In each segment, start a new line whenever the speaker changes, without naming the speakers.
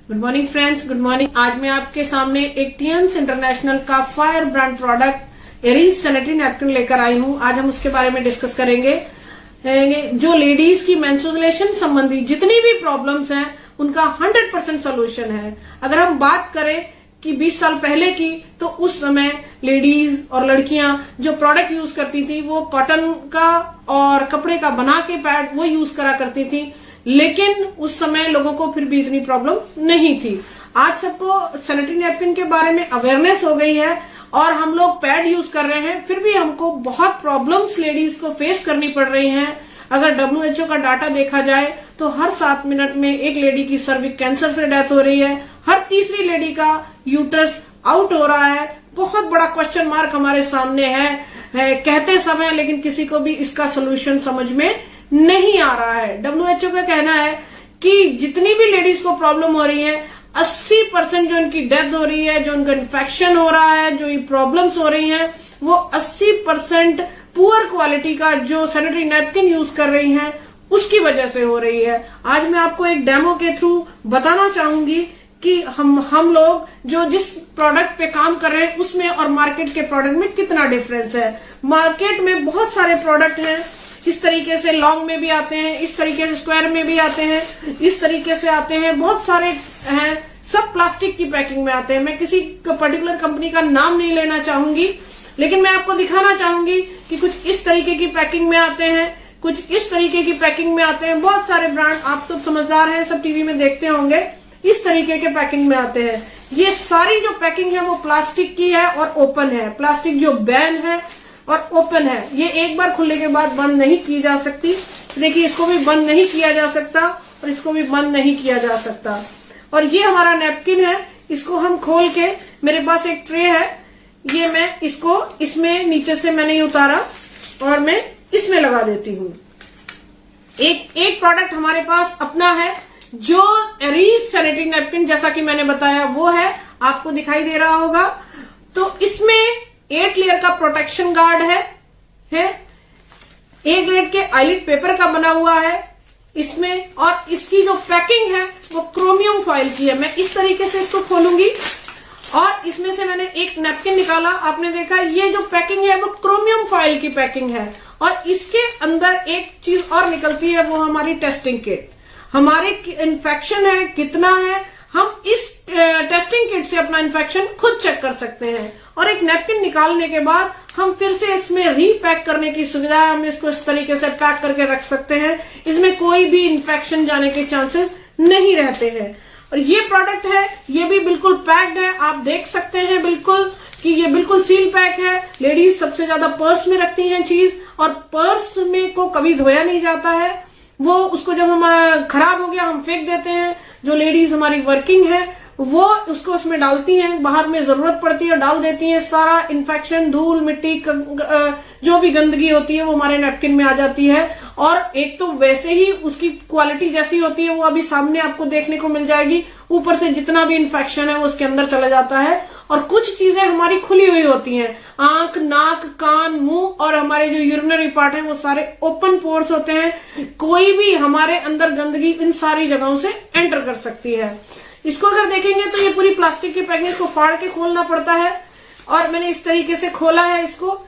Good morning friends, good morning. आज मैं आपके सामने एक टियंस इंटरनेशनल का fire brand product Aries sanitary napkin लेकर आई हूं। आज हम उसके बारे में डिस्कस करेंगे। जो लेडीज की मेंस्ट्रुएशन संबंधी जितनी भी प्रॉब्लम्स हैं उनका 100% सोल्यूशन है। अगर हम बात करें कि 20 साल पहले की, तो उस समय लेडीज और लड़कियां जो प्रोडक्ट यूज करती थी वो कॉटन का और कपड़े का बना के पैड वो यूज करा करती थी, लेकिन उस समय लोगों को फिर भी इतनी प्रॉब्लम नहीं थी। आज सबको सैनिटरी नैपकिन के बारे में अवेयरनेस हो गई है और हम लोग पैड यूज कर रहे हैं, फिर भी हमको बहुत प्रॉब्लम्स लेडीज को फेस करनी पड़ रही हैं। अगर WHO का डाटा देखा जाए तो हर 7 मिनट में एक लेडी की सर्विक्स कैंसर से डेथ हो रही है, हर तीसरी लेडी का यूट्रस आउट हो रहा है। बहुत बड़ा क्वेश्चन मार्क हमारे सामने है कहते समय, लेकिन किसी को भी इसका सोल्यूशन समझ में नहीं आ रहा है। WHO का कहना है कि जितनी भी लेडीज को प्रॉब्लम हो रही है 80% जो इनकी डेथ हो रही है, जो उनका इन्फेक्शन हो रहा है, जो ये प्रॉब्लम्स हो रही हैं, वो 80% पुअर क्वालिटी का जो सैनिटरी नैपकिन यूज कर रही हैं उसकी वजह से हो रही है। आज मैं आपको एक डेमो के थ्रू बताना चाहूंगी कि हम लोग जो जिस प्रोडक्ट पे काम कर रहे हैं उसमें और मार्केट के प्रोडक्ट में कितना डिफरेंस है। मार्केट में बहुत सारे प्रोडक्ट हैं, इस तरीके से लॉन्ग में भी आते हैं, इस तरीके से स्क्वायर में भी आते हैं, इस तरीके से आते हैं, बहुत सारे हैं, सब प्लास्टिक की पैकिंग में आते हैं। मैं किसी पर्टिकुलर कंपनी का नाम नहीं लेना चाहूंगी, लेकिन मैं आपको दिखाना चाहूंगी कि कुछ इस तरीके की पैकिंग में आते हैं, कुछ इस तरीके की पैकिंग में आते हैं। बहुत सारे ब्रांड, आप सब समझदार हैं, सब टीवी में देखते होंगे, इस तरीके के पैकिंग में आते हैं। ये सारी जो पैकिंग है वो प्लास्टिक की है और ओपन है। प्लास्टिक जो बैन है और ओपन है, ये एक बार खुलने के बाद बंद नहीं की जा सकती। देखिए, इसको भी बंद नहीं किया जा सकता और इसको भी बंद नहीं किया जा सकता। और ये हमारा नैपकिन है, इसको हम खोल के, मेरे पास एक ट्रे है, ये मैं इसको इसमें नीचे से मैंने उतारा और मैं इसमें लगा देती हूँ। एक प्रोडक्ट हमारे पास अपना है जो एरीज सैनिटरी नैपकिन, जैसा कि मैंने बताया वो है, आपको दिखाई दे रहा होगा। तो इसमें 8 लेयर का प्रोटेक्शन गार्ड है A ग्रेड के आईलिट पेपर का बना हुआ है इसमें, और इसकी जो पैकिंग है वो क्रोमियम फॉइल की है। मैं इस तरीके से इसको खोलूंगी और इसमें से मैंने एक नैपकिन निकाला। आपने देखा ये जो पैकिंग है वो क्रोमियम फॉइल की पैकिंग है, और इसके अंदर एक चीज और निकलती है, वो हमारी टेस्टिंग किट। हमारे इन्फेक्शन है कितना है, हम इस टेस्टिंग किट से अपना इन्फेक्शन खुद चेक कर सकते हैं। और एक नैपकिन निकालने के बाद हम फिर से इसमें रीपैक करने की सुविधा है, हम इसको इस तरीके से पैक करके रख सकते हैं। इसमें कोई भी इन्फेक्शन जाने के चांसेस नहीं रहते हैं। और ये प्रोडक्ट है, ये भी बिल्कुल पैक्ड है, आप देख सकते हैं बिल्कुल कि ये बिल्कुल सील पैक है। लेडीज सबसे ज्यादा पर्स में रखती हैं चीज, और पर्स में को कभी धोया नहीं जाता है, वो उसको जब हम खराब हो गया हम फेंक देते हैं। जो लेडीज हमारी वर्किंग है वो उसको उसमें डालती हैं, बाहर में जरूरत पड़ती है डाल देती हैं। सारा इन्फेक्शन, धूल मिट्टी, जो भी गंदगी होती है वो हमारे नैपकिन में आ जाती है। और एक तो वैसे ही उसकी क्वालिटी जैसी होती है वो अभी सामने आपको देखने को मिल जाएगी, ऊपर से जितना भी इन्फेक्शन है वो उसके अंदर चला जाता है। और कुछ चीजें हमारी खुली हुई होती हैं, आंख, नाक, कान, मुंह, और हमारे जो यूरिनरी पार्ट है वो सारे ओपन पोर्स होते हैं। कोई भी हमारे अंदर गंदगी इन सारी जगहों से एंटर कर सकती है। इसको अगर देखेंगे तो ये पूरी प्लास्टिक की पैकिंग को फाड़ के खोलना पड़ता है, और मैंने इस तरीके से खोला है इसको,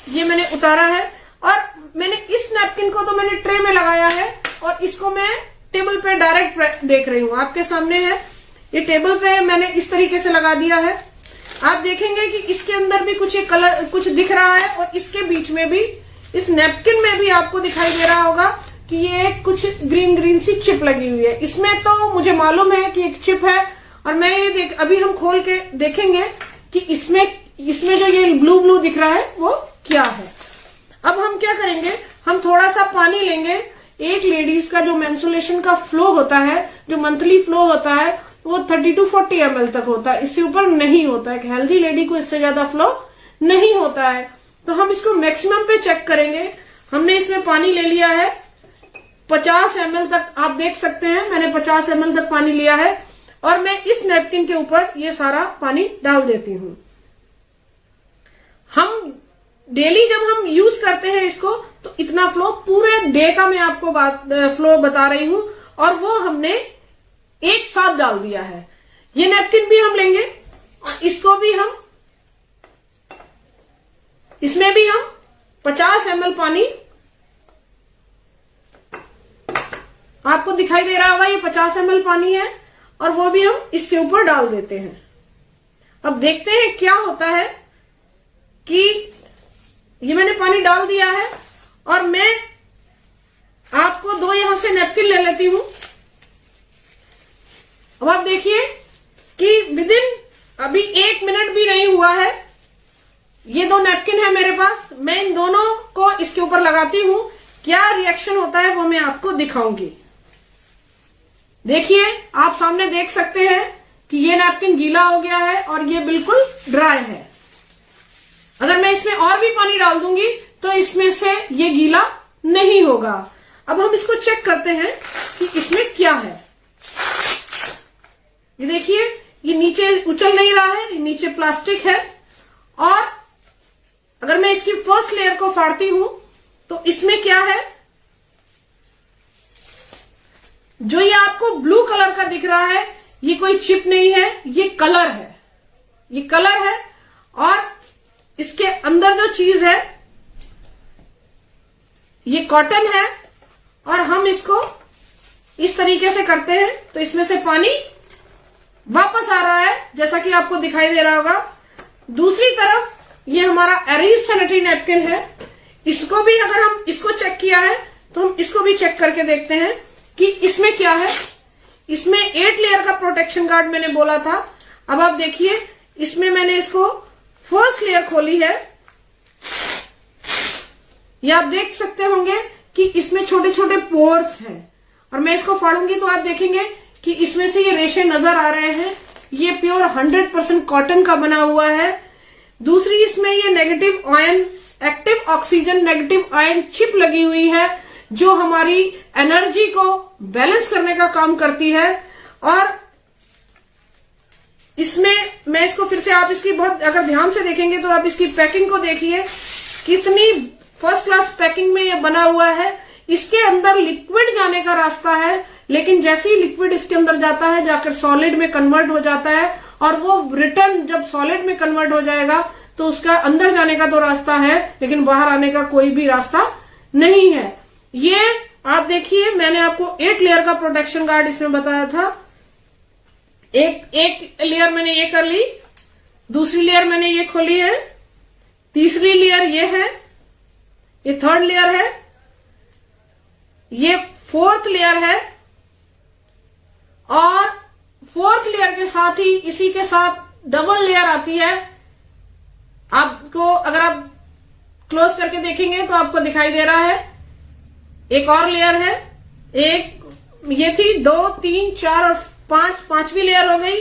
ये मैंने उतारा है, और मैंने इस नैपकिन को तो मैंने ट्रे में लगाया है और इसको मैं टेबल पे डायरेक्ट देख रही हूँ, आपके सामने है। ये टेबल पे मैंने इस तरीके से लगा दिया है। आप देखेंगे कि इसके अंदर भी कुछ कलर कुछ दिख रहा है, और इसके बीच में भी, इस नैपकिन में भी आपको दिखाई दे रहा होगा कि ये कुछ ग्रीन सी चिप लगी हुई है। इसमें तो मुझे मालूम है कि एक चिप है, और मैं ये अभी हम खोल के देखेंगे कि इसमें जो ये ब्लू दिख रहा है वो क्या है। अब हम क्या करेंगे, हम थोड़ा सा पानी लेंगे। एक लेडीज का जो मेंस्ट्रुएशन का फ्लो होता है, जो मंथली फ्लो होता है, वो 30 to 40 ml तक होता है, इससे ऊपर नहीं होता है। एक हेल्दी लेडी को इससे ज्यादा फ्लो नहीं होता है। तो हम इसको मैक्सिमम पे चेक करेंगे। हमने इसमें पानी ले लिया है 50 ml तक, आप देख सकते हैं मैंने 50 ml तक पानी लिया है, और मैं इस नैपकिन के ऊपर ये सारा पानी डाल देती हूँ। हम डेली जब हम यूज करते हैं इसको, तो इतना फ्लो पूरे डे का मैं आपको फ्लो बता रही हूँ, और वो हमने एक साथ डाल दिया है। ये नैपकिन भी हम लेंगे और इसको भी हम, इसमें भी हम 50 ml पानी, आपको दिखाई दे रहा होगा ये 50 ml पानी है, और वो भी हम इसके ऊपर डाल देते हैं। अब देखते हैं क्या होता है कि ये मैंने पानी डाल दिया है और मैं आपको 2 यहां से नैपकिन ले लेती हूं। अब आप देखिए कि विदिन अभी 1 मिनट भी नहीं हुआ है, ये 2 नैपकिन है मेरे पास। मैं इन दोनों को इसके ऊपर लगाती हूं, क्या रिएक्शन होता है वो मैं आपको दिखाऊंगी। देखिए, आप सामने देख सकते हैं कि ये नैपकिन गीला हो गया है और ये बिल्कुल ड्राई है। अगर मैं इसमें और भी पानी डाल दूंगी तो इसमें से ये गीला नहीं होगा। अब हम इसको चेक करते हैं कि इसमें क्या है। ये देखिए, ये नीचे उछल नहीं रहा है, नीचे प्लास्टिक है। और अगर मैं इसकी फर्स्ट लेयर को फाड़ती हूं तो इसमें क्या है, जो ये आपको ब्लू कलर का दिख रहा है, ये कोई चिप नहीं है, ये कलर है। ये कलर है और इसके अंदर जो चीज है ये कॉटन है। और हम इसको इस तरीके से करते हैं तो इसमें से पानी वापस आ रहा है, जैसा कि आपको दिखाई दे रहा होगा। दूसरी तरफ ये हमारा एरीज सैनिटरी नैपकिन है, इसको भी अगर हम इसको चेक किया है तो हम इसको भी चेक करके देखते हैं कि इसमें क्या है। इसमें 8 लेयर का प्रोटेक्शन गार्ड मैंने बोला था। अब आप देखिए, इसमें मैंने इसको फर्स्ट लेयर खोली है, ये आप देख सकते होंगे कि इसमें छोटे छोटे पोर्स हैं। और मैं इसको फाड़ूंगी तो आप देखेंगे कि इसमें से ये रेशे नजर आ रहे हैं। ये प्योर 100% कॉटन का बना हुआ है। दूसरी, इसमें ये negative ion, active oxygen negative ion chip लगी हुई है, जो हमारी एनर्जी को बैलेंस करने का काम करती है। और इसमें मैं इसको फिर से, आप इसकी बहुत अगर ध्यान से देखेंगे तो आप इसकी पैकिंग को देखिए, कितनी फर्स्ट क्लास पैकिंग में ये बना हुआ है। इसके अंदर लिक्विड जाने का रास्ता है, लेकिन जैसे ही लिक्विड इसके अंदर जाता है जाकर सॉलिड में कन्वर्ट हो जाता है, और वो रिटर्न जब सॉलिड में कन्वर्ट हो जाएगा तो उसका अंदर जाने का तो रास्ता है, लेकिन बाहर आने का कोई भी रास्ता नहीं है। ये आप देखिए, मैंने आपको 8 लेयर का प्रोटेक्शन गार्ड इसमें बताया था। एक लेयर मैंने ये कर ली, दूसरी लेयर मैंने ये खोली है, तीसरी लेयर ये है, ये थर्ड लेयर है, ये फोर्थ लेयर है, और फोर्थ लेयर के साथ ही इसी के साथ डबल लेयर आती है। आपको अगर आप क्लोज करके देखेंगे तो आपको दिखाई दे रहा है एक और लेयर है। एक ये थी, 2, 3, 4 और 5, 5वीं लेयर हो गई।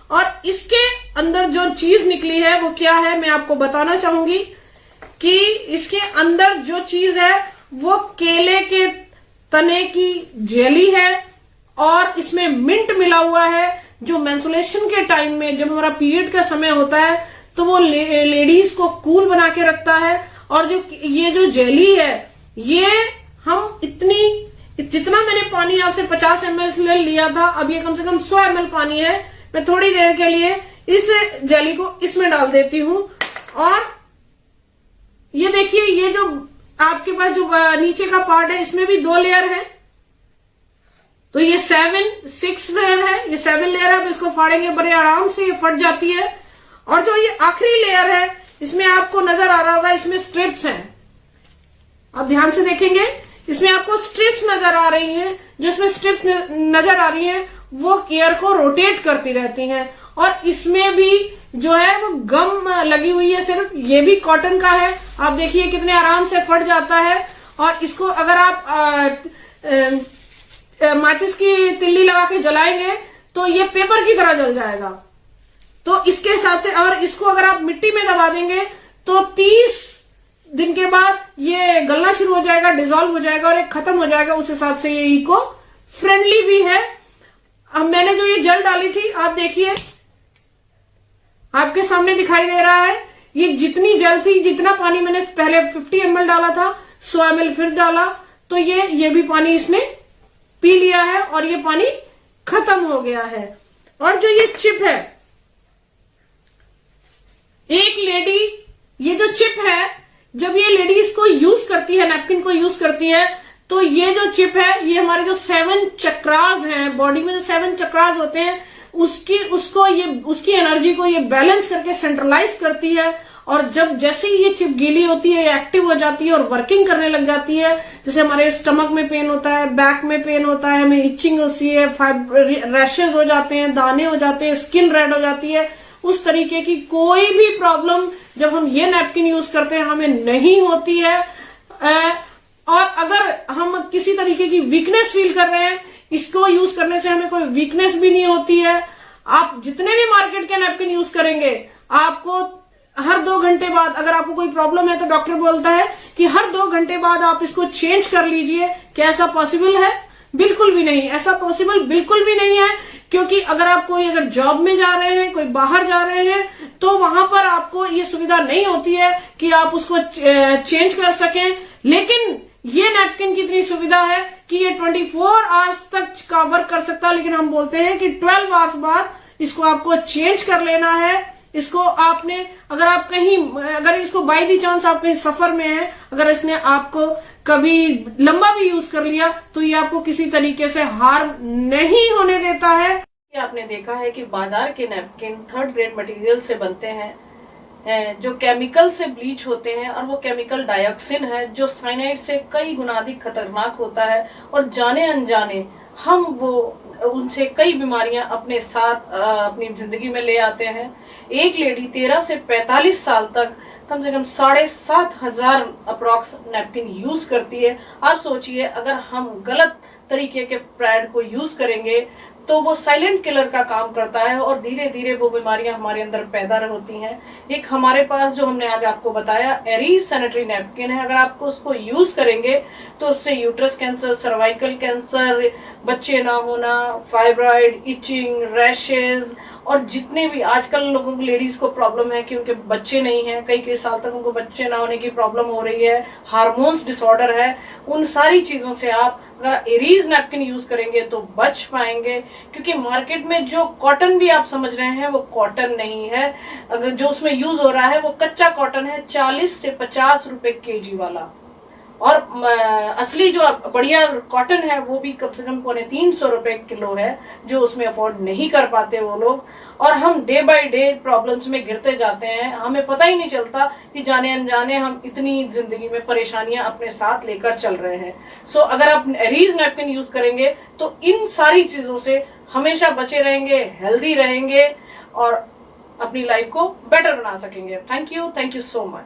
और इसके अंदर जो चीज निकली है वो क्या है, मैं आपको बताना चाहूंगी कि इसके अंदर जो चीज है वो केले के तने की जेली है, और इसमें मिंट मिला हुआ है, जो मेंस्ट्रुएशन के टाइम में जब हमारा पीरियड का समय होता है तो वो लेडीज को कूल बना के रखता है। और जो ये जो जेली है, ये हम जितना मैंने पानी आपसे 50 ml लिया था, अब ये कम से कम 100 ml पानी है। मैं थोड़ी देर के लिए इस जेली को इसमें डाल देती हूं। और ये देखिए, ये जो आपके पास जो नीचे का पार्ट है, इसमें भी 2 लेयर है, तो ये 6 लेयर है। ये 7 लेयर है। अब इसको फाड़ेंगे बड़े आराम से, ये फट जाती है। और जो ये आखिरी लेयर है, इसमें आपको नजर आ रहा होगा, इसमें स्ट्रिप्स हैं। आप ध्यान से देखेंगे, इसमें आपको स्ट्रिप्स नजर आ रही हैं। जो इसमें स्ट्रिप्स नजर आ रही हैं वो एयर को रोटेट करती रहती हैं। और इसमें भी जो है वो गम लगी हुई है, सिर्फ ये भी कॉटन का है। आप देखिए कितने आराम से फट जाता है। और इसको अगर आप माचिस की तिल्ली लगा के जलाएंगे तो ये पेपर की तरह जल जाएगा। तो इसके साथ, और इसको अगर आप मिट्टी में दबा देंगे तो 30 दिन के बाद ये गलना शुरू हो जाएगा, डिसॉल्व हो जाएगा और ये खत्म हो जाएगा। उस हिसाब से ये इको फ्रेंडली भी है। अब मैंने जो ये जल डाली थी, आप देखिए आपके सामने दिखाई दे रहा है, ये जितनी जल थी, जितना पानी मैंने पहले 50 ml डाला था, 100 ml फिर डाला, तो ये भी पानी इसने पी लिया है और ये पानी खत्म हो गया है। और जो ये चिप है, एक लेडी, ये जो चिप है, जब ये लेडी इसको यूज करती है, नैपकिन को यूज करती है, तो ये जो चिप है, ये हमारे जो 7 चक्रास हैं, बॉडी में जो 7 चक्रास होते हैं, उसकी एनर्जी को ये बैलेंस करके सेंट्रलाइज करती है। और जब जैसे ही ये चिप गीली होती है, ये एक्टिव हो जाती है और वर्किंग करने लग जाती है, जैसे हमारे स्टमक में पेन होता है, बैक में पेन होता है, हमें इचिंग होती है, रैशेज हो जाते हैं, दाने हो जाते हैं, स्किन रेड हो जाती है, उस तरीके की कोई भी प्रॉब्लम जब हम ये नैपकिन यूज करते हैं हमें नहीं होती है। और अगर हम किसी तरीके की वीकनेस फील कर रहे हैं, इसको यूज करने से हमें कोई वीकनेस भी नहीं होती है। आप जितने भी मार्केट के नैपकिन यूज करेंगे, आपको हर 2 घंटे बाद, अगर आपको कोई प्रॉब्लम है तो डॉक्टर बोलता है कि हर 2 घंटे बाद आप इसको चेंज कर लीजिए। क्या ऐसा पॉसिबल है? बिल्कुल भी नहीं, ऐसा पॉसिबल बिल्कुल भी नहीं है। क्योंकि अगर आप कोई अगर जॉब में जा रहे हैं, कोई बाहर जा रहे हैं, तो वहां पर आपको ये सुविधा नहीं होती है कि आप उसको चेंज कर सकें। लेकिन ये नैपकिन की इतनी सुविधा है कि ये 24 आवर्स तक का वर्क कर सकता है। लेकिन हम बोलते हैं कि 12 आवर्स बाद इसको आपको चेंज कर लेना है। इसको आपने, अगर आप कहीं, अगर इसको बाय दी चांस आप कहीं सफर में हैं, अगर इसने आपको कभी लंबा भी यूज कर लिया, तो ये आपको किसी तरीके से हार्म नहीं होने देता है। आपने देखा है कि बाजार के नैपकिन 3rd ग्रेड मटेरियल से बनते हैं, जो केमिकल से ब्लीच होते हैं, और वो केमिकल डाइऑक्सिन है जो साइनाइड से कई गुना अधिक खतरनाक होता है। और जाने अनजाने हम उनसे कई बीमारियां अपने साथ अपनी जिंदगी में ले आते हैं। एक लेडी 13 से 45 साल तक कम से कम 7,500 अप्रॉक्स नैपकिन यूज करती है। आप सोचिए, अगर हम गलत तरीके के पैड को यूज करेंगे तो वो साइलेंट किलर का काम करता है और धीरे धीरे वो बीमारियां हमारे अंदर पैदा होती हैं। एक हमारे पास जो हमने आज आपको बताया एरीज सैनिटरी नैपकिन है, अगर आपको उसको यूज करेंगे तो उससे यूट्रस कैंसर, सर्वाइकल कैंसर, बच्चे ना होना, फाइब्रॉइड, इचिंग, रैशेज, और जितने भी आजकल लोगों की लेडीज को प्रॉब्लम है कि उनके बच्चे नहीं हैं, कई साल तक उनको बच्चे ना होने की प्रॉब्लम हो रही है, हार्मोन्स डिसऑर्डर है, उन सारी चीजों से आप अगर एरीज नैपकिन यूज करेंगे तो बच पाएंगे। क्योंकि मार्केट में जो कॉटन भी आप समझ रहे हैं वो कॉटन नहीं है, अगर जो उसमें यूज हो रहा है वो कच्चा कॉटन है, 40 से 50 रुपए केजी वाला। और असली जो बढ़िया कॉटन है वो भी कम से कम 350 रुपए किलो है, जो उसमें अफोर्ड नहीं कर पाते वो लोग। और हम डे बाय डे प्रॉब्लम्स में गिरते जाते हैं, हमें पता ही नहीं चलता कि जाने अनजाने हम इतनी जिंदगी में परेशानियां अपने साथ लेकर चल रहे हैं। सो अगर आप एरीज नैपकिन यूज करेंगे तो इन सारी चीजों से हमेशा बचे रहेंगे, हेल्दी रहेंगे और अपनी लाइफ को बेटर बना सकेंगे। Thank you so much.